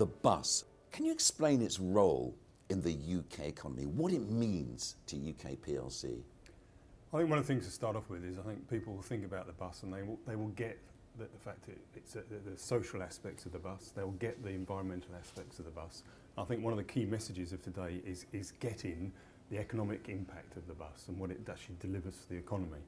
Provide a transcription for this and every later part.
the bus. Can you explain its role in the UK economy, what it means to UK PLC? I think one of the things to start off with is I think people will think about the bus and they will get the fact it's the social aspects of the bus, they will get the environmental aspects of the bus. I think one of the key messages of today is getting the economic impact of the bus and what it actually delivers to the economy.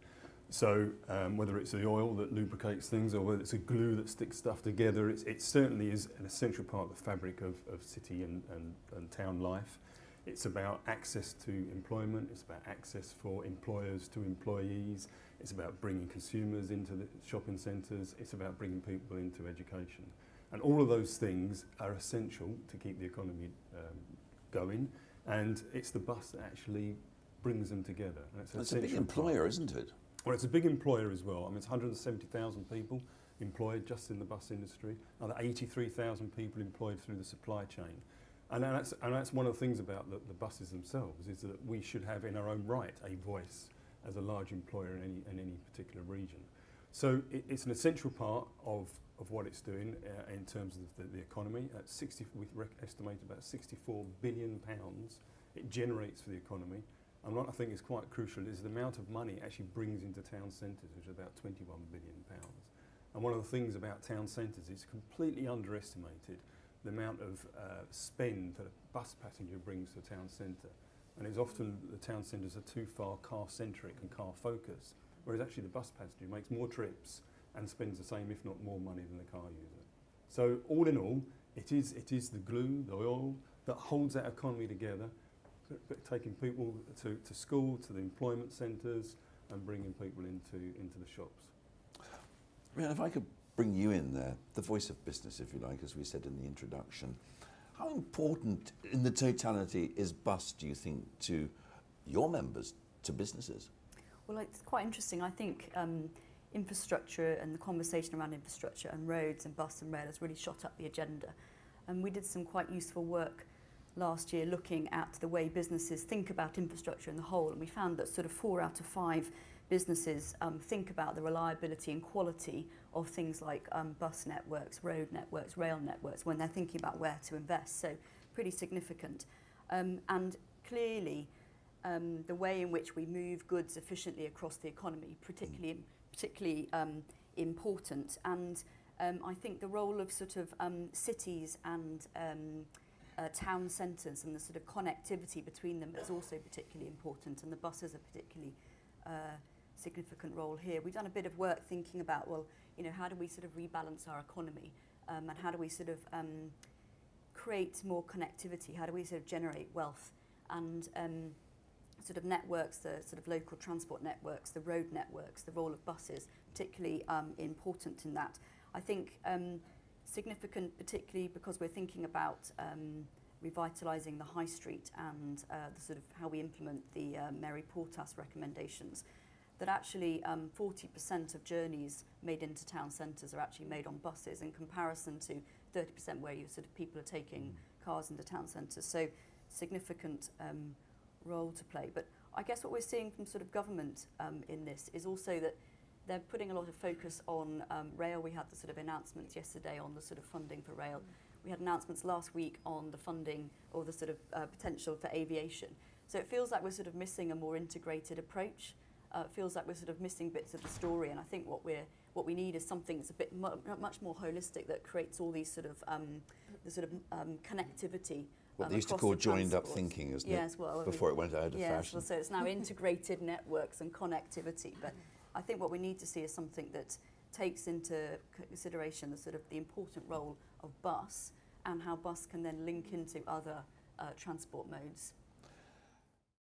So whether it's the oil that lubricates things or whether it's a glue that sticks stuff together, it certainly is an essential part of the fabric of city and town life. It's about access to employment, it's about access for employers to employees, it's about bringing consumers into the shopping centres, it's about bringing people into education. And all of those things are essential to keep the economy going, and it's the bus that actually brings them together. And it's a big employer, isn't it? Well, it's a big employer as well. I mean, it's 170,000 people employed just in the bus industry, another 83,000 people employed through the supply chain. And that's one of the things about the buses themselves, is that we should have in our own right a voice as a large employer in any particular region. So it's an essential part of what it's doing in terms of the economy. We estimate about £64 billion it generates for the economy. And what I think is quite crucial is the amount of money it actually brings into town centres, which is about £21 billion. And one of the things about town centres is completely underestimated the amount of spend that a bus passenger brings to a town centre. And it's often the town centres are too far car-centric and car-focused, whereas actually the bus passenger makes more trips and spends the same, if not more, money than the car user. So all in all, it is the glue, the oil, that holds that economy together, taking people to school, to the employment centres, and bringing people into the shops. Rhian, if I could bring you in there, the voice of business, if you like, as we said in the introduction. How important in the totality is bus, do you think, to your members, to businesses? Well, it's quite interesting. I think infrastructure and the conversation around infrastructure and roads and bus and rail has really shot up the agenda. And we did some quite useful work last year looking at the way businesses think about infrastructure in the whole, and we found that sort of 4 out of 5 businesses think about the reliability and quality of things like bus networks, road networks, rail networks when they're thinking about where to invest. So pretty significant. And clearly the way in which we move goods efficiently across the economy, particularly important. And I think the role of sort of cities and town centres and the sort of connectivity between them is also particularly important, and the buses are particularly significant role here. We've done a bit of work thinking about, well, you know, how do we sort of rebalance our economy, and how do we sort of create more connectivity? How do we sort of generate wealth? And sort of networks, the sort of local transport networks, the road networks, the role of buses, particularly important in that. I think significant, particularly because we're thinking about revitalising the high street and the sort of how we implement the Mary Portas recommendations, that actually 40% of journeys made into town centres are actually made on buses in comparison to 30% where you sort of people are taking cars into town centres. So significant role to play. But I guess what we're seeing from sort of government in this is also that they're putting a lot of focus on rail. We had the sort of announcements yesterday on the sort of funding for rail. We had announcements last week on the funding or the sort of potential for aviation. So it feels like we're sort of missing a more integrated approach. It feels like we're sort of missing bits of the story, and I think what we need is something that's a bit much more holistic, that creates all these sort of connectivity. What they used to call joined up thinking, isn't it? Yes, well, before it went out of fashion. Well, so it's now integrated networks and connectivity. But I think what we need to see is something that takes into consideration the sort of the important role of bus and how bus can then link into other transport modes.